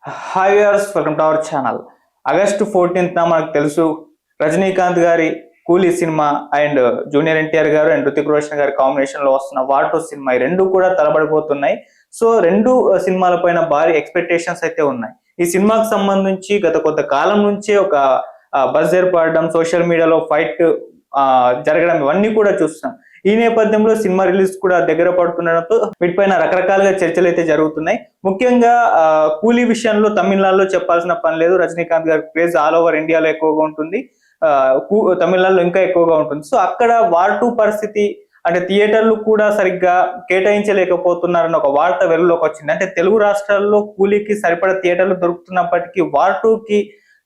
Hi viewers, welcome to our channel. August 14th మనకు తెలుసు రజనీకాంత్ గారి కూలీ సినిమా అండ్ జూనియర్ ఎన్టీఆర్ గారు అండ్ రుతిక్ రోషన్ గారి కాంబినేషన్ లో వస్తున్న వార్ 2 సినిమా, ఈ రెండు కూడా తలబడిపోతున్నాయి. సో రెండు సినిమాల పైన భారీ ఎక్స్పెక్టేషన్స్ అయితే ఉన్నాయి. ఈ సినిమాకి సంబంధించి గత కొంత కాలం నుంచే ఒక బజ్ ఏర్పడడం, సోషల్ మీడియాలో ఫైట్ జరగడం, ఇవన్నీ కూడా చూస్తున్నాం. ఈ నేపథ్యంలో సినిమా రిలీజ్ కూడా దగ్గర పడుతుండడంతో వీటిపైన రకరకాలుగా చర్చలు అయితే జరుగుతున్నాయి. ముఖ్యంగా కూలీ విషయంలో తమిళనాడులో చెప్పాల్సిన పని లేదు. రజనీకాంత్ గారి క్రేజ్ ఆల్ ఓవర్ ఇండియాలో ఎక్కువగా ఉంటుంది, తమిళనాడులో ఇంకా ఎక్కువగా ఉంటుంది. సో అక్కడ వార్ 2 పరిస్థితి అంటే థియేటర్లు కూడా సరిగ్గా కేటాయించలేకపోతున్నారన్న ఒక వార్త వెలుగులోకి వచ్చింది. అంటే తెలుగు రాష్ట్రాల్లో కూలీకి సరిపడా థియేటర్లు దొరుకుతున్నప్పటికీ వార్ 2కి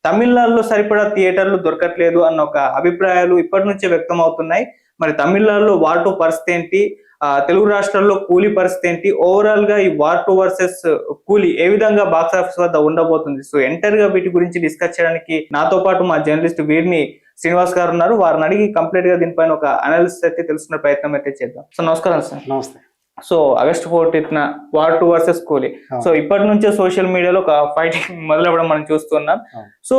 తమిళనాడులో సరిపడా థియేటర్లు దొరకట్లేదు అన్న ఒక అభిప్రాయాలు ఇప్పటి నుంచే వ్యక్తం అవుతున్నాయి. మరి తమిళనాడులో వార్ 2 పరిస్థితి ఏంటి, తెలుగు రాష్ట్రాల్లో కూలీ పరిస్థితి ఏంటి, ఓవరాల్ గా ఈ వార్ 2 వర్సెస్ కూలీ ఏ విధంగా బాక్స్ ఆఫీస్ వద్ద ఉండబోతుంది? సో ఎంటర్ గా వీటి గురించి డిస్కస్ చేయడానికి నాతో పాటు మా జర్నలిస్ట్ వీరిని శ్రీనివాస్ గారు ఉన్నారు. వారిని అడిగి కంప్లీట్ గా దీనిపైన ఒక అనాలిసిస్ అయితే తెలుసుకునే ప్రయత్నం అయితే చేద్దాం. సో నమస్కారం సార్. నమస్తే. So August 14th war 2 versus కూలీ. సో ఇప్పటి నుంచే సోషల్ మీడియాలో ఒక ఫైటింగ్ మొదలవ్వడం మనం చూస్తున్నాం. సో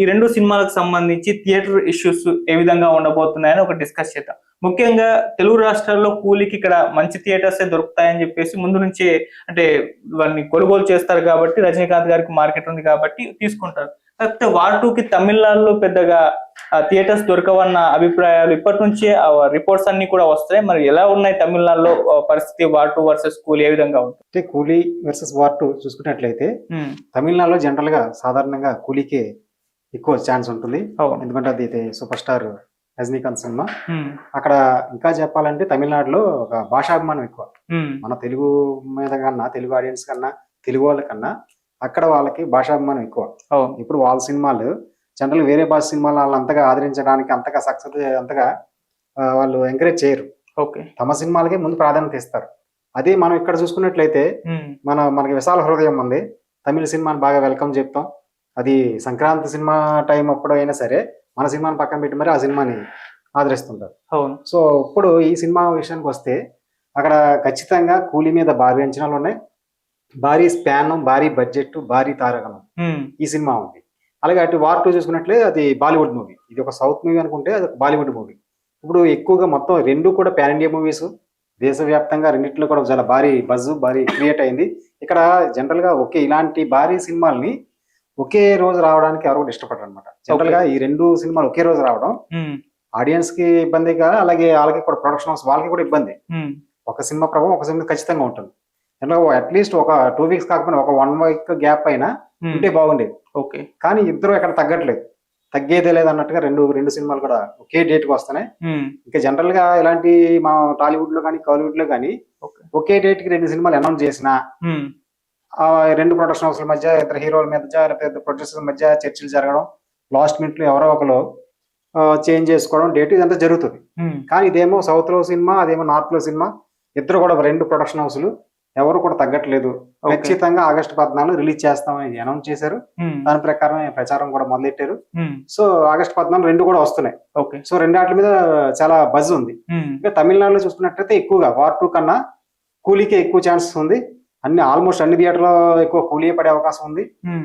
ఈ రెండు సినిమాలకు సంబంధించి థియేటర్ ఇష్యూస్ ఏ విధంగా ఉండబోతున్నాయని ఒక డిస్కస్ చేద్దాం. ముఖ్యంగా తెలుగు రాష్ట్రాల్లో కూలీకి ఇక్కడ మంచి థియేటర్స్ దొరుకుతాయని చెప్పేసి ముందు నుంచే, అంటే వారిని కొనుగోలు చేస్తారు కాబట్టి, రజనీకాంత్ గారికి మార్కెట్ ఉంది కాబట్టి తీసుకుంటారు. కాకపోతే వార్ 2కి తమిళనాడులో పెద్దగా థియేటర్స్ దొరకవన్న అభిప్రాయాలు ఇప్పటి నుంచే రిపోర్ట్స్ అన్ని కూడా వస్తాయి. మరి ఎలా ఉన్నాయి తమిళనాడులో పరిస్థితి? వార్ 2 వర్సెస్ కూలీ ఏ విధంగా ఉంటుంది? కూలీ వర్సెస్ వార్ 2 చూసుకున్నట్లయితే తమిళనాడులో జనరల్ గా సాధారణంగా కూలీకే ఎక్కువ ఛాన్స్ ఉంటుంది. ఎందుకంటే అది సూపర్ స్టార్ రజనీకాంత్ సినిమా. అక్కడ ఇంకా చెప్పాలంటే తమిళనాడులో ఒక భాషాభిమానం ఎక్కువ. మన తెలుగు మీద కన్నా, తెలుగు ఆడియన్స్ కన్నా, తెలుగు వాళ్ళకన్నా అక్కడ వాళ్ళకి భాషాభిమానం ఎక్కువ. ఇప్పుడు వాళ్ళ సినిమాలు జనరల్ వేరే భాష సినిమాలు వాళ్ళు అంతగా ఆదరించడానికి, అంతగా సక్సెస్ అంతగా వాళ్ళు ఎంకరేజ్ చేయరు. తమ సినిమాలకే ముందు ప్రాధాన్యత ఇస్తారు. అదే మనం ఇక్కడ చూసుకున్నట్లయితే మనకి విశాల హృదయం ఉంది. తమిళ సినిమాని బాగా వెల్కమ్ చెప్తాం. అది సంక్రాంతి సినిమా టైం అప్పుడు అయినా సరే మన సినిమాని పక్కన పెట్టి మరి ఆ సినిమాని ఆదరిస్తుంటారు. సో ఇప్పుడు ఈ సినిమా విషయానికి వస్తే అక్కడ ఖచ్చితంగా కూలీ మీద భారీ అంచనాలు ఉన్నాయి. భారీ స్పాన్, భారీ బడ్జెట్, భారీ తారకం ఈ సినిమా ఉంది. అలాగే అటు వార్ 2 చూసుకున్నట్లే అది బాలీవుడ్ మూవీ. ఇది ఒక సౌత్ మూవీ అనుకుంటే అది ఒక బాలీవుడ్ మూవీ. ఇప్పుడు ఎక్కువగా మొత్తం రెండు కూడా పాన్ ఇండియా మూవీస్. దేశవ్యాప్తంగా రెండింటిలో కూడా చాలా భారీ బజ్, భారీ క్రియేట్ అయింది. ఇక్కడ జనరల్ గా ఇలాంటి భారీ సినిమాల్ని ఒకే రోజు రావడానికి ఎవరు ఇష్టపడరు అనమాట. జనరల్ గా ఈ రెండు సినిమాలు ఒకే రోజు రావడం ఆడియన్స్ కి ఇబ్బంది కాదు, అలాగే వాళ్ళకి కూడా ప్రొడక్షన్ హౌస్ వాళ్ళకి కూడా ఇబ్బంది. ఒక సినిమా ప్రభావం ఒక సినిమా ఖచ్చితంగా ఉంటుంది. అట్లీస్ట్ ఒక 2 weeks కాకపోయినా ఒక 1 week గ్యాప్ అయినా ఉంటే బాగుండేది. కానీ ఇద్దరు ఎక్కడ తగ్గట్లేదు, తగ్గేదే లేదు అన్నట్టుగా రెండు సినిమాలు కూడా ఒకే డేట్ కి వస్తున్నాయి. ఇంకా జనరల్ గా ఇలాంటి మన టాలీవుడ్ లో కానీ కాలీవుడ్ లో కానీ ఒకే డేట్ కి 2 సినిమాలు అనౌన్స్ చేసినా రెండు ప్రొడక్షన్ హౌస్ల మధ్య, ఇద్దరు హీరోల మధ్య, పెద్ద ప్రొడ్యూసర్ల మధ్య చర్చలు జరగడం, లాస్ట్ మినిట్ లో ఎవరో ఒకరు చేంజ్ చేసుకోవడం డేట్, ఇదంతా జరుగుతుంది. కానీ ఇదేమో సౌత్ లో సినిమా, అదేమో నార్త్ లో సినిమా, ఇద్దరు కూడా రెండు ప్రొడక్షన్ హౌస్లు ఎవరు కూడా తగ్గట్లేదు. ఖచ్చితంగా ఆగస్టు 14 రిలీజ్ చేస్తామని అనౌన్స్ చేశారు. దాని ప్రకారం ప్రచారం కూడా మొదలెట్టారు. సో ఆగస్టు 14 రెండు కూడా వస్తున్నాయి. సో రెండాటి మీద చాలా బజ్ ఉంది. ఇంకా తమిళనాడులో చూసుకున్నట్లయితే ఎక్కువగా వార్ 2 కన్నా కూలీకే ఎక్కువ ఛాన్సెస్ ఉంది. ఆల్మోస్ట్ అన్ని థియేటర్లో ఎక్కువ కూలీ పడే అవకాశం ఉంది.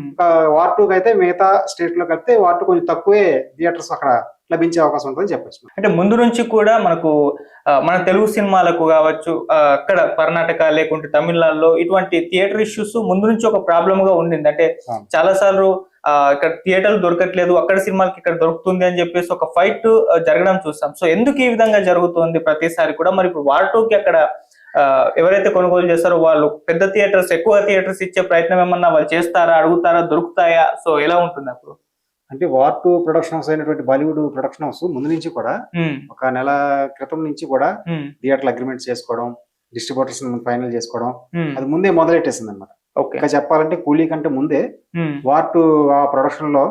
ఇంకా వార్ 2 అయితే మిగతా స్టేట్ లో కలిపితే వార్ 2 కొంచెం తక్కువే థియేటర్స్ అక్కడ లభించే అవకాశం ఉంటుందని చెప్పచ్చు. అంటే ముందు నుంచి కూడా మనకు మన తెలుగు సినిమాలకు కావచ్చు, అక్కడ కర్ణాటక లేకుంటే తమిళనాడులో ఇటువంటి థియేటర్ ఇష్యూస్ ముందు నుంచి ఒక ప్రాబ్లమ్ గా ఉండింది. అంటే చాలా సార్లు ఇక్కడ థియేటర్లు దొరకట్లేదు, అక్కడ సినిమాలకి ఇక్కడ దొరుకుతుంది అని చెప్పేసి ఒక ఫైట్ జరగడం చూస్తాం. సో ఎందుకు ఈ విధంగా జరుగుతుంది ప్రతిసారి కూడా? మరి ఇప్పుడు వార్ 2కి అక్కడ ఎవరైతే కొనుగోలు చేస్తారో వాళ్ళు పెద్ద థియేటర్స్, ఎక్కువ థియేటర్స్ ఇచ్చే ప్రయత్నం ఏమన్నా వాళ్ళు చేస్తారా, అడుగుతారా, దొరుకుతాయా? సో ఎలా ఉంటుంది అప్పుడు? అంటే వార్ 2 ప్రొడక్షన్ హౌస్ అయినటువంటి బాలీవుడ్ ప్రొడక్షన్ హౌస్ ముందు నుంచి కూడా ఒక నెల క్రితం నుంచి కూడా థియేటర్ అగ్రిమెంట్స్ చేసుకోవడం, డిస్ట్రిబ్యూటర్స్ ఫైనల్ చేసుకోవడం అది ముందే మొదలెట్టేసింది అనమాట. ఇంకా చెప్పాలంటే కూలీ కంటే ముందే వార్ 2 ఆ ప్రొడక్షన్ లో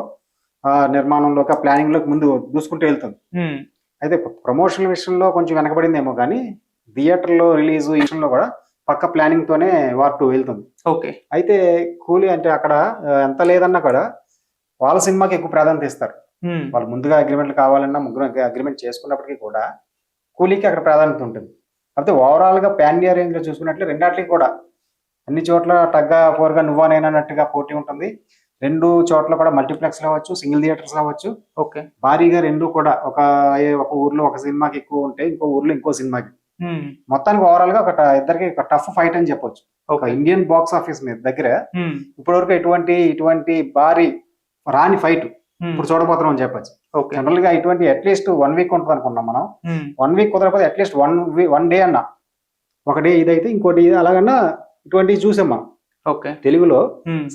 నిర్మాణంలో ప్లానింగ్ లోకి ముందు దూసుకుంటూ వెళ్తుంది. అయితే ప్రమోషన్ విషయంలో కొంచెం వెనకబడిందేమో కానీ థియేటర్ లో రిలీజ్ విషయంలో కూడా పక్క ప్లానింగ్ తోనే వార్ 2 వెళ్తుంది. అయితే కూలీ అంటే అక్కడ ఎంత లేదన్నా కూడా వాళ్ళ సినిమాకి ఎక్కువ ప్రాధాన్యత ఇస్తారు. వాళ్ళు ముందుగా అగ్రిమెంట్లు కావాలన్నా ముగ్గురు అగ్రిమెంట్ చేసుకున్నప్పటికీ కూడా కూలీకి అక్కడ ప్రాధాన్యత ఉంటుంది. అయితే ఓవరాల్ గా పాన్ ఇండియా రేంజ్ లో చూసుకున్నట్లే రెండాట్లకి కూడా అన్ని చోట్ల టగ్గా ఫోర్గా నువ్వా నేను అన్నట్టుగా పోటీ ఉంటుంది. 2 చోట్ల కూడా మల్టీప్లెక్స్ అవ్వచ్చు, సింగిల్ థియేటర్స్ అవ్వచ్చు. ఓకే. భారీగా 2 కూడా ఒక ఊర్లో ఒక సినిమాకి ఎక్కువ ఉంటే ఇంకో ఊర్లో ఇంకో సినిమాకి. మొత్తానికి ఓవరాల్ గా ఇద్దరికి ఒక టఫ్ ఫైట్ అని చెప్పొచ్చు. ఒక ఇండియన్ బాక్స్ ఆఫీస్ మీద దగ్గర ఇప్పటి వరకు ఇటువంటి భారీ రాని ఫైట్ ఇప్పుడు చూడబోతున్నాం అని చెప్పొచ్చు. జనరల్ గా ఇటువంటి అట్లీస్ట్ 1 వీక్ ఉంటుంది అనుకున్నాం మనం. 1 వీక్ కుదరకపోతే అట్లీస్ట్ 1 డే అన్నా, ఒక డే ఇదైతే ఇంకోటి ఇది అలాగన్నా ఇటువంటివి చూసాం మనం. తెలుగులో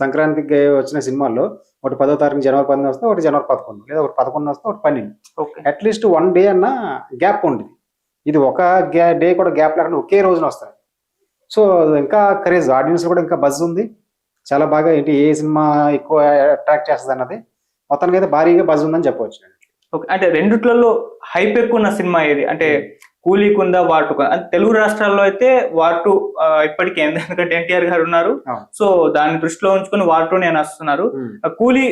సంక్రాంతికి వచ్చిన సినిమాల్లో ఒకటి 10వ తారీఖు జనవరి 10 వస్తే, ఒకటి జనవరి 11, లేదా ఒకటి 11 వస్తే, ఒకటి 12. అట్లీస్ట్ 1 డే అన్నా గ్యాప్ ఉండేది. ఇది ఒక డే కూడా గ్యాప్ లేకుండా ఒకే రోజున వస్తాయి. సో ఇంకా క్రేజ్, ఆడియన్స్ కూడా ఇంకా బజ్ ఉంది. చాలా బాగా ఏంటి ఏ సినిమా ఎక్కువ అట్రాక్ట్ చేస్తుంది అన్నది మొత్తానికి అయితే భారీగా బజ్ ఉందని చెప్పవచ్చు. అంటే రెండిట్లలో హైప్ ఎక్కువ ఉన్న సినిమా ఏది? అంటే కూలీకి ఉందా, వార్ 2? అంటే తెలుగు రాష్ట్రాల్లో అయితే వార్ 2 ఇప్పటికీ, ఎందుకంటే ఎన్టీఆర్ గారు ఉన్నారు, సో దాన్ని దృష్టిలో ఉంచుకుని వార్ 2 నేను వస్తున్నారు. కూలీ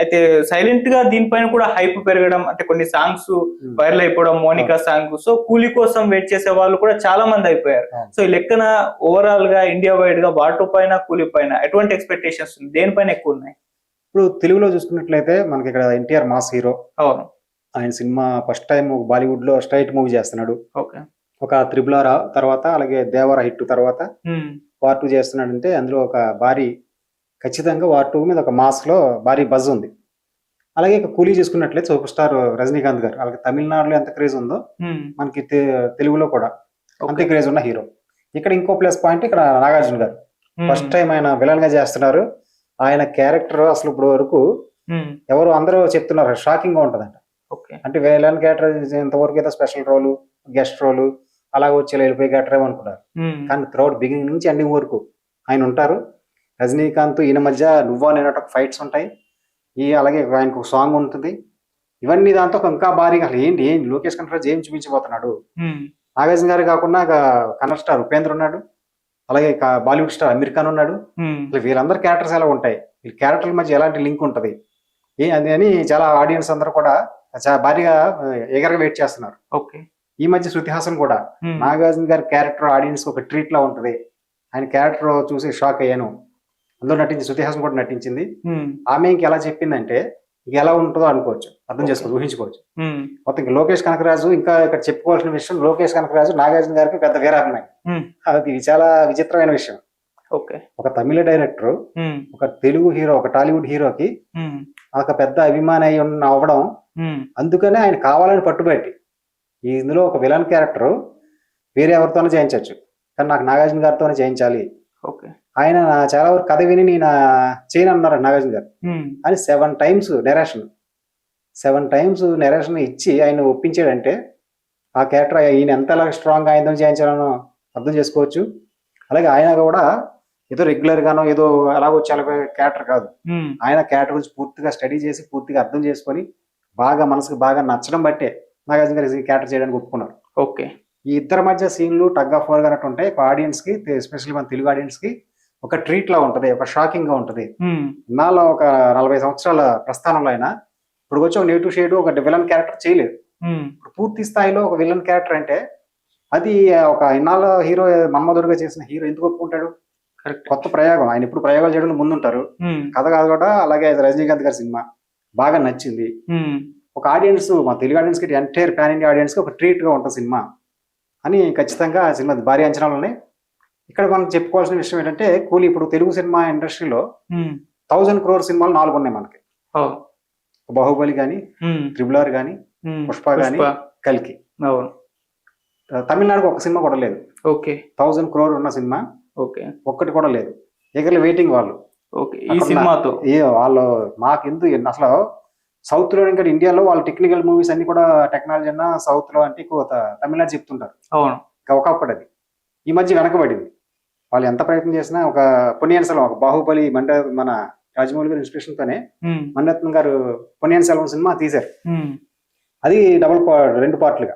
అయితే సైలెంట్ గా దీనిపైన కూడా హైప్ పెరగడం, అంటే కొన్ని సాంగ్స్ వైరల్ అయిపోవడం, మోనికా సాంగ్. సో కూలీ కోసం వెయిట్ చేసే వాళ్ళు కూడా చాలా మంది అయిపోయారు. సో ఈ లెక్కన ఓవరాల్ గా ఇండియా వైడ్ గా వార్ 2 పైన, కూలీ పైన ఎటువంటి ఎక్స్పెక్టేషన్స్ ఉంది? దేనిపైన ఎక్కువ ఉన్నాయి? ఇప్పుడు తెలుగులో చూసుకున్నట్లయితే మనకి ఇక్కడ ఎన్టీఆర్ మాస్ హీరో. అవును. ఆయన సినిమా ఫస్ట్ టైం బాలీవుడ్ లో స్ట్రైట్ మూవీ చేస్తున్నాడు. ఒక RRR తర్వాత, అలాగే దేవర హిట్ తర్వాత వార్ 2 చేస్తున్నాడు. అంటే అందులో ఒక భారీ, ఖచ్చితంగా వార్ 2 మీద ఒక మాస్ లో భారీ బజ్ ఉంది. అలాగే ఇక కూలీ చూసుకున్నట్లయితే సూపర్ స్టార్ రజనీకాంత్ గారు, అలాగే తమిళనాడులో ఎంత క్రేజ్ ఉందో మనకి తెలుగులో కూడా అంతే క్రేజ్ ఉన్న హీరో. ఇక్కడ ఇంకో ప్లస్ పాయింట్, ఇక్కడ నాగార్జున గారు ఫస్ట్ టైం ఆయన విలన్ గా చేస్తున్నారు. ఆయన క్యారెక్టర్ అసలు ఇప్పుడు వరకు ఎవరు అందరూ చెప్తున్నారు షాకింగ్ గా ఉంటదంట. అంటే విలన్ క్యారెక్టర్ ఇంతవరకు ఏదో స్పెషల్ రోలు, గెస్ట్ రోలు అలాగే వచ్చి వెళ్ళిపోయే క్యారెక్టర్ ఏమనుకున్నారు. కానీ త్రూఅవుట్ బిగినింగ్ నుంచి ఎండింగ్ వరకు ఆయన ఉంటారు. రజనీకాంత్ ఈయన మధ్య నువ్వా నేను ఫైట్స్ ఉంటాయి. అలాగే ఆయనకు ఒక సాంగ్ ఉంటుంది. ఇవన్నీ దాంతో ఇంకా భారీగా అసలు ఏంటి లోకేష్ కనకరాజు ఏం చూపించబోతున్నాడు. నాగార్జున గారు కాకుండా కన్నడ స్టార్ ఉపేంద్ర ఉన్నాడు, అలాగే బాలీవుడ్ స్టార్ అమీర్ ఖాన్ ఉన్నాడు. వీళ్ళందరూ క్యారెక్టర్స్ ఎలా ఉంటాయి, వీళ్ళ క్యారెక్టర్ల మధ్య ఎలాంటి లింక్ ఉంటది అని చాలా ఆడియన్స్ అందరూ కూడా చాలా భారీగా ఎగరగా వెయిట్ చేస్తున్నారు. ఈ మధ్య శృతి హాసన్ కూడా నాగార్జున గారి క్యారెక్టర్ ఆడియన్స్ ఒక ట్రీట్ లా ఉంటది, ఆయన క్యారెక్టర్ చూసి షాక్ అయ్యాను. అందులో నటించి శృతి హాసన్ కూడా నటించింది. ఆమె ఇంక ఎలా చెప్పిందంటే ఇక ఎలా ఉంటుందో అనుకోవచ్చు, అర్థం చేసుకోవచ్చు, ఊహించుకోవచ్చు. మొత్తం లోకేష్ కనకరాజు, ఇంకా ఇక్కడ చెప్పుకోవాల్సిన విషయం, లోకేష్ కనకరాజు నాగార్జున గారికి పెద్ద వీరాభిమాని. అది చాలా విచిత్రమైన విషయం. ఒక తమిళ డైరెక్టర్ ఒక తెలుగు హీరో, ఒక టాలీవుడ్ హీరోకి ఒక పెద్ద అభిమాని అవ్వడం, అందుకనే ఆయన కావాలని పట్టుబట్టి ఇందులో ఒక విలన్ క్యారెక్టర్ వేరే ఎవరితోనే చేయించవచ్చు, కానీ నాకు నాగార్జున గారితోనే చేయించాలి. ఆయన చాలా వరకు కథ విని నేను చేయను అన్నారు నాగార్జున గారు అని 7 times నెరేషన్ ఇచ్చి ఆయన ఒప్పించాడంటే ఆ క్యారెక్టర్ ఈయన ఎంత స్ట్రాంగ్ ఆయనతో చేయించాలనో అర్థం చేసుకోవచ్చు. అలాగే ఆయన కూడా ఏదో రెగ్యులర్ గానో ఏదో అలాగ వచ్చే క్యారెక్టర్ కాదు. ఆయన క్యారెక్టర్ గురించి పూర్తిగా స్టడీ చేసి, పూర్తిగా అర్థం చేసుకొని, బాగా మనసుకు బాగా నచ్చడం బట్టే నాగార్జున గారు క్యారెక్టర్ చేయడానికి ఒప్పుకున్నారు. ఈ ఇద్దరి మధ్య సీన్లు టగ్ ఆఫ్ వార్ అన్నట్టు ఉంటాయి. ఆడియన్స్ కి, ఎస్పెషల్లీ మన తెలుగు ఆడియన్స్ కి ఒక ట్రీట్ లా ఉంటది, ఒక షాకింగ్ గా ఉంటది. ఇన్నాళ్ళు ఒక 40 సంవత్సరాల ప్రస్థానంలో అయినా ఇప్పుడు వచ్చి ఒక నెగిటివ్ షేడ్, ఒక విలన్ క్యారెక్టర్ చేయలేదు. ఇప్పుడు పూర్తి స్థాయిలో ఒక విలన్ క్యారెక్టర్ అంటే అది ఒక ఇన్నాళ్ళ హీరో మన్మధుడిగా చేసిన హీరో ఎందుకు ఒప్పుకుంటాడు? కొత్త ప్రయోగం, ఆయన ఇప్పుడు ప్రయోగాలు చేయడం ముందుంటారు. కథ కాదు కూడా. అలాగే రజనీకాంత్ గారి సినిమా బాగా నచ్చింది. ఒక ఆడియన్స్, మా తెలుగు ఆడియన్స్ కి, ఎంటైర్ పాన్ ఇండియా ఆడియన్స్ కి ఒక ట్రీట్ గా ఉంటుంది సినిమా అని ఖచ్చితంగా సినిమా భారీ అంచనాలు ఉన్నాయి. ఇక్కడ మనం చెప్పుకోవాల్సిన విషయం ఏంటంటే కూలీ ఇప్పుడు తెలుగు సినిమా ఇండస్ట్రీలో 1000 crore సినిమాలు 4 ఉన్నాయి మనకి. బాహుబలి గాని, RRR గాని, పుష్ప గాని, కల్కి. తమిళనాడుకు ఒక సినిమా కూడా లేదు. 1000 crore ఉన్న సినిమా ఒక్కటి కూడా లేదు. ఎగర్లు వెయిటింగ్ వాళ్ళు వాళ్ళు మాకు ఎందుకు అసలు సౌత్ లో, ఇంకా ఇండియాలో వాళ్ళు టెక్నికల్ మూవీస్ అన్ని కూడా టెక్నాలజీ అన్న సౌత్ లో అంటే ఎక్కువ తమిళనాడు చెప్తుంటారు. ఒకప్పుడు అది ఈ మధ్య వెనకబడింది. వాళ్ళు ఎంత ప్రయత్నం చేసినా ఒక పొన్నియిన్ సెల్వం, ఒక బాహుబలి మన రాజమౌళి గారి ఇన్స్పిరేషన్ తోనే మణిరత్నం గారు పొన్నియిన్ సెల్వం సినిమా తీశారు. అది 2 పార్ట్లుగా.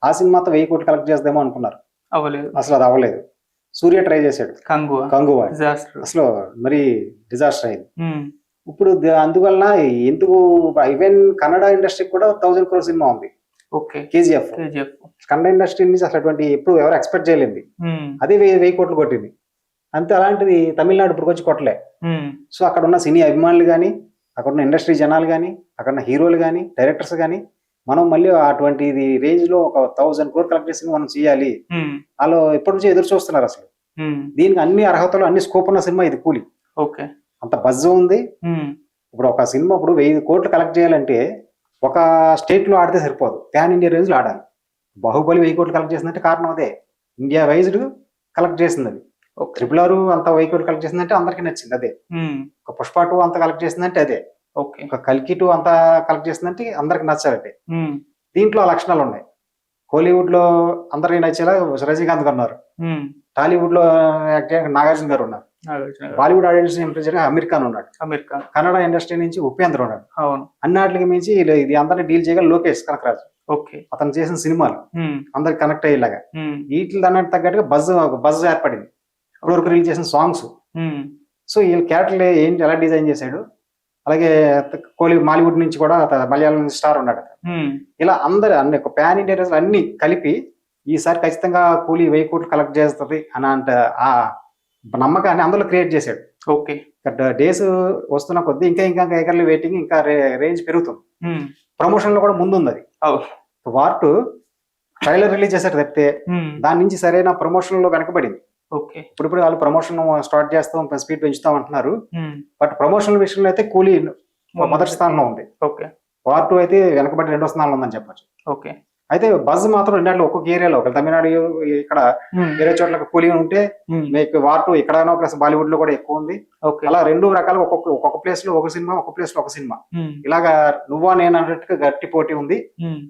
ఆ సినిమాతో 1000 కోట్లు కలెక్ట్ చేద్దామో అనుకున్నారు, అసలు అది అవ్వలేదు. సూర్య ట్రై చేశాడు, కంగువా, అసలు మరి డిజాస్టర్ అయింది. ఇప్పుడు అందువల్ల ఎందుకు ఈవెన్ కన్నడ ఇండస్ట్రీకి కూడా 1000 crore సినిమా ఉంది, KGF. కన్నడ ఇండస్ట్రీ నుంచి అసలు అటువంటి ఎప్పుడు ఎవరు ఎక్స్పెక్ట్ చేయలేదు. అదే 1000 కోట్లు కొట్టింది అంతే అలాంటిది తమిళనాడు ఇప్పుడు వచ్చి కొట్టలే. సో అక్కడ ఉన్న సినీ అభిమానులు కానీ, అక్కడ ఉన్న ఇండస్ట్రీ జనాలు కానీ, అక్కడ ఉన్న హీరోలు కానీ, డైరెక్టర్స్ కానీ, మనం మళ్ళీ అటువంటిది రేంజ్ లో ఒక 1000 crore కలెక్ట్ చేసి మనం చేయాలి, వాళ్ళు ఎప్పటి నుంచో ఎదురు చూస్తున్నారు. అసలు దీనికి అన్ని అర్హతలు అన్ని స్కోప్ ఉన్న సినిమా ఇది కూలీ. ఓకే, అంత బజ్ ఉంది. ఇప్పుడు ఒక సినిమా ఇప్పుడు 1000 కోట్లు కలెక్ట్ చేయాలంటే ఒక స్టేట్ లో ఆడితే సరిపోదు, ప్యాన్ ఇండియా రేంజ్ లో ఆడాలి. బాహుబలి 1000 కోట్లు కలెక్ట్ చేసిందంటే కారణం అదే, ఇండియా వైజ్డ్ కలెక్ట్ చేసింది అది. RRR అంత 1000 కోట్లు కలెక్ట్ చేసిందంటే అందరికి నచ్చింది అదే. ఒక పుష్ప 2 అంత కలెక్ట్ చేసిందంటే అదే. ఒక కల్కి 2 అంతా కలెక్ట్ చేసిందంటే అందరికి నచ్చాలంటే. దీంట్లో ఆ లక్షణాలు ఉన్నాయి. కోలీవుడ్ లో అందరికి నచ్చేలా రజనీకాంత్ గారు ఉన్నారు, టాలీవుడ్ లో నాగార్జున గారు ఉన్నారు, బాలీవుడ్ ఆడియన్స్ అమీర్ ఖాన్ ఉన్నాడు, కన్నడ ఇండస్ట్రీ నుంచి ఉపేంద్ర ఉన్నాడు. అన్నిటికి మించి ఇది అందరినీ డీల్ చేయగల లోకేష్ కనకరాజు. అతను చేసిన సినిమాలు అందరికి కనెక్ట్ అయ్యేలాగా వీటి అన్నట్టు తగ్గట్టుగా బజ్ ఏర్పడింది. ఇప్పటివరకు రిలీజ్ చేసిన సాంగ్స్. సో వీళ్ళ క్యారెక్టర్లు ఏంటి ఎలా డిజైన్ చేశాడు. అలాగే మాలీవుడ్ నుంచి కూడా మలయాళం నుంచి స్టార్ ఉన్నాడు. ఇలా అందరు అన్ని ప్యాన్ ఇండియా అన్ని కలిపి ఈసారి ఖచ్చితంగా కూలీ 1000 కోట్లు కలెక్ట్ చేస్తుంది అని అంటే ఆ నమ్మకాన్ని అందులో క్రియేట్ చేశాడు. ఓకే, డేస్ వస్తున్న కొద్దీ ఇంకా ఇంకా ఎగర్లీ వెయిటింగ్, ఇంకా రేంజ్ పెరుగుతుంది. ప్రమోషన్ లో కూడా ముందుంది అది. వార్ 2 ట్రైలర్ రిలీజ్ చేశారు తప్పితే దాని నుంచి సరైన ప్రమోషన్ లో వెనకబడింది. ఇప్పుడు వాళ్ళు ప్రమోషన్ స్టార్ట్ చేస్తాం, స్పీడ్ పెంచుతాం అంటున్నారు. బట్ ప్రమోషన్ విషయంలో అయితే కూలీ మొదటి స్థానంలో ఉంది. వార్ 2 అయితే వెనకబడి 2వ స్థానంలో ఉందని చెప్పొచ్చు. అయితే బజ్ మాత్రం రెండాళ్ళు ఒక్కొక్క ఏరియాలో, ఒక తమిళనాడు ఇక్కడ వేరే చోట్ల కూలీ ఉంటే మీకు వార్ 2 ఎక్కడైనా ప్లస్ బాలీవుడ్ లో కూడా ఎక్కువ ఉంది. అలా 2 రకాలుగా ఒక్కొక్క ప్లేస్ లో ఒక సినిమా, ఒక ప్లేస్ లో ఒక సినిమా, ఇలాగా నువ్వా నేను అన్నట్టుగా గట్టి పోటీ ఉంది.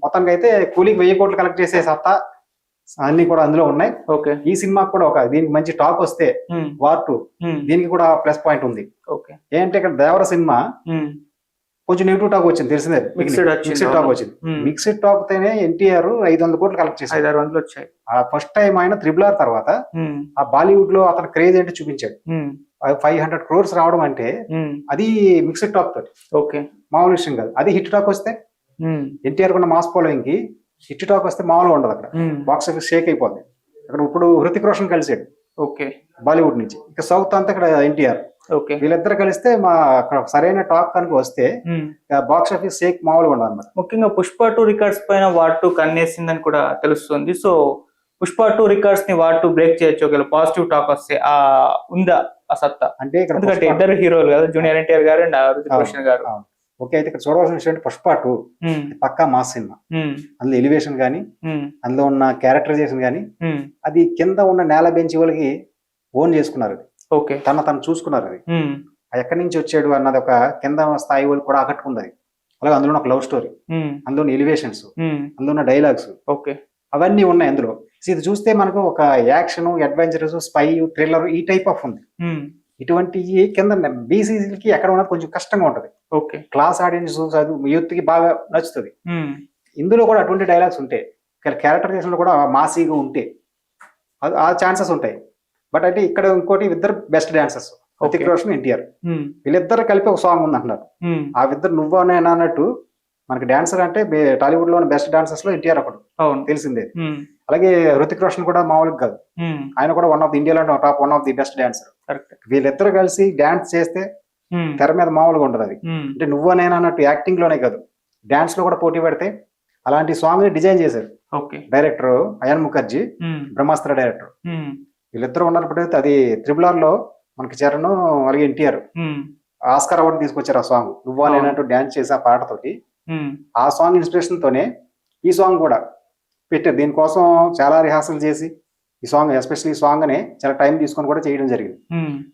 మొత్తానికి అయితే కూలీకి 1000 కోట్లు కలెక్ట్ చేసే సత్తా అన్ని కూడా అందులో ఉన్నాయి. ఈ సినిమాకి కూడా దీనికి మంచి టాక్ వస్తే వార్ 2 దీనికి కూడా ప్లస్ పాయింట్ ఉంది. ఏంటంటే ఇక్కడ దేవర సినిమా కొంచెం నెగిటివ్ టాక్ వచ్చింది, తెలిసిందే. మిక్స్డ్ టాక్ వచ్చింది. మిక్స్డ్ టాక్ తోనే ఎన్టీఆర్ 500 కోట్లు కలెక్ట్ చేశాడు. ఫస్ట్ టైం ఆయన RRR తర్వాత ఆ బాలీవుడ్ లో అతను క్రేజ్ ఏంటో చూపించాడు. 500 crores రావడం అంటే అది మిక్స్డ్ టాక్ తోటి మామూలు విషయం కాదు. అది హిట్ టాక్ వస్తే ఎన్టీఆర్ ఉన్న మాస్ ఫాలోయింగ్ కి హిట్ టాక్ వస్తే మామూలుగా ఉండదు. అక్కడ బాక్స్ ఆఫీస్ షేక్ అయిపోద్ది. అక్కడ ఇప్పుడు హృతిక్ రోషన్ కలిసాడు బాలీవుడ్ నుంచి, ఇక సౌత్ అంతా ఇక్కడ ఎన్టీఆర్. వీళ్ళిద్దరు కలిస్తే మా సరైన టాక్ కనుక వస్తే బాక్స్ ఆఫీస్ షేక్ మామూలుగా ఉండదు అన్నమాట. ముఖ్యంగా పుష్ప 2 రికార్డ్స్ పైన వార్ 2 కన్నేసిందని కూడా తెలుస్తుంది. సో పుష్ప 2 రికార్డ్స్ ని వార్ 2 బ్రేక్ చేయొచ్చు ఒకవేళ పాజిటివ్ టాక్ వస్తే, ఉందా ఆ సత్తా? అంటే ఇక్కడ ఇద్దరు హీరోలు కదా, జూనియర్ ఎన్టీఆర్ గారు అండ్ హృతిక్ రోషన్ గారు. ఓకే, అయితే ఇక్కడ చూడవలసిన విషయం పుష్ప 2 పక్కా మాస్ సినిమా. అందులో ఎలివేషన్ గానీ, అందులో ఉన్న క్యారెక్టరైజేషన్ గానీ, అది కింద ఉన్న నేల బెంచ్ వాళ్ళకి ఓన్ చేసుకున్నారు. తను చూసుకున్నారు. అది ఎక్కడి నుంచి వచ్చాడు అన్నది ఒక కింద స్థాయి వాళ్ళు కూడా ఆకట్టుకుంది. అలాగే అందులో ఒక లవ్ స్టోరీ, అందులో ఎలివేషన్స్, అందులో ఉన్న డైలాగ్స్ అవన్నీ ఉన్నాయి అందులో. ఇది చూస్తే మనకు ఒక యాక్షన్, అడ్వెంచరస్, స్పై, థ్రిల్లర్ ఈ టైప్ ఆఫ్ ఉంది. ఇటువంటి కింద బీసీసీలకి ఎక్కడ ఉన్నది కొంచెం కష్టంగా ఉంటది. క్లాస్ ఆడియన్స్ యూత్ కి బాగా నచ్చుతుంది. ఇందులో కూడా అటువంటి డైలాగ్స్ ఉంటాయి, క్యారెక్టరైజేషన్ లో కూడా మాసీగా ఉంటే ఆ ఛాన్సెస్ ఉంటాయి. బట్ అంటే ఇక్కడ ఇంకోటి ఇద్దరు బెస్ట్ డాన్సర్స్, హృతిక్ రోషన్, ఎన్టీఆర్, వీళ్ళిద్దరు కలిపి ఒక సాంగ్ ఉంది అంటున్నారు. ఆ ఇద్దరు నువ్వా నేను అన్నట్టు మనకి డాన్సర్ అంటే టాలీవుడ్ లో బెస్ట్ డాన్సర్స్ లో ఎన్టీఆర్ ఒకడు, తెలిసిందే. అలాగే హృతిక్ రోషన్ కూడా మామూలుగా కాదు, ఆయన కూడా ఇండియాలో top 1 of the best dancer. వీళ్ళిద్దరు కలిసి డాన్స్ చేస్తే తెర మీద మామూలుగా ఉండదు. అది అంటే నువ్వా నేను అన్నట్టు యాక్టింగ్ లోనే కాదు, డాన్స్ లో కూడా పోటీ పెడితే అలాంటి సాంగ్ ని డిజైన్ చేశారు డైరెక్టర్ అయాన్ ముఖర్జీ, బ్రహ్మాస్త్ర డైరెక్టర్. వీళ్ళిద్దరు ఉన్నప్పుడు అది RRR లో మనకి చరణ్ అలాగే ఎన్టీఆర్ ఆస్కార్ అవార్డు తీసుకొచ్చారు. ఆ సాంగ్ నువ్వా నేనంటూ డాన్స్ చేసి ఆ పాటతోటి, ఆ సాంగ్ ఇన్స్పిరేషన్ తోనే ఈ సాంగ్ కూడా పెట్టారు. దీనికోసం చాలా రిహార్సల్ చేసి ఈ సాంగ్, ఎస్పెషల్లీ ఈ సాంగ్ నే చాలా టైం తీసుకొని కూడా చేయడం జరిగింది.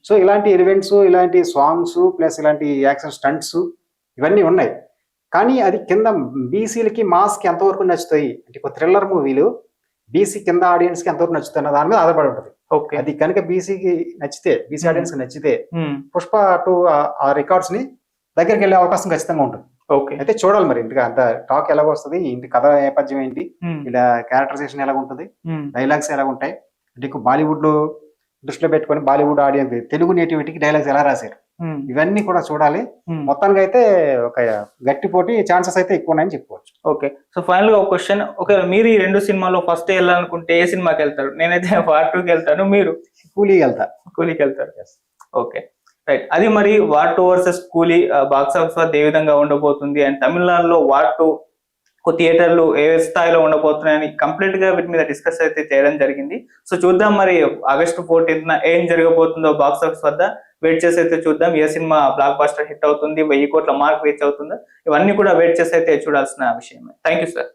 సో ఇలాంటి ఎలిమెంట్స్, ఇలాంటి సాంగ్స్ ప్లస్ ఇలాంటి యాక్షన్ స్టంట్స్ ఇవన్నీ ఉన్నాయి. కానీ అది కింద బీసీలకి మాస్ కి ఎంతవరకు నచ్చుతాయి అంటే థ్రిల్లర్ మూవీలు బీసీ కింద ఆడియన్స్ కి ఎంతవరకు నచ్చుతాయి దాని మీద ఆధారపడి ఉంటుంది. అది కనుక బీసీకి నచ్చితే, బీసీ ఆడియన్స్ కి నచ్చితే పుష్ప 2 ఆ రికార్డ్స్ ని దగ్గరికి వెళ్ళే అవకాశం ఖచ్చితంగా ఉంటుంది. అయితే చూడాలి మరి ఇంతగా అంత టాక్ ఎలాగ వస్తుంది, ఇంటి కథ నేపథ్యం ఏంటి, ఇలా క్యారెక్టరైజేషన్ ఎలాగ ఉంటుంది, డైలాగ్స్ ఎలాగ ఉంటాయి అంటే బాలీవుడ్ లో దృష్టిలో పెట్టుకొని బాలీవుడ్ ఆడియన్స్ తెలుగు నేటివిటీకి డైలాగ్స్ ఎలా రాశారు ఇవన్నీ కూడా చూడాలి. మొత్తానికి అయితే ఒక గట్టి పోటీ ఛాన్సెస్ అయితే ఎక్కువ ఉన్నాయని చెప్పుకోవచ్చు. ఓకే, సో ఫైనల్ గా ఒక క్వశ్చన్, ఒకవేళ మీరు ఈ 2 సినిమాలో ఫస్ట్ వెళ్ళాలనుకుంటే ఏ సినిమాకి వెళ్తారు? నేనైతే వార్ 2కి వెళ్తాను, మీరు కూలీకి వెళ్తారు. Okay, right. అది మరి వార్ 2 వర్సెస్ కూలీ బాక్స్ ఆఫీస్ వద్ద ఏ విధంగా ఉండబోతుంది, అండ్ తమిళనాడులో వార్ 2 థియేటర్లు ఏ స్థాయిలో ఉండబోతున్నాయని కంప్లీట్ గా వీటి మీద డిస్కస్ అయితే చేయడం జరిగింది. సో చూద్దాం మరి ఆగస్టు 14th ఏం జరగబోతుందో బాక్స్ ఆఫీస్ వద్ద. వెయిట్ చేసి అయితే చూద్దాం ఏ సినిమా బ్లాక్ బస్టర్ హిట్ అవుతుంది, 1000 కోట్ల మార్క్ రీచ్ అవుతుందో, ఇవన్నీ కూడా వెయిట్ చేసి అయితే చూడాల్సిన విషయమే. Thank you sir.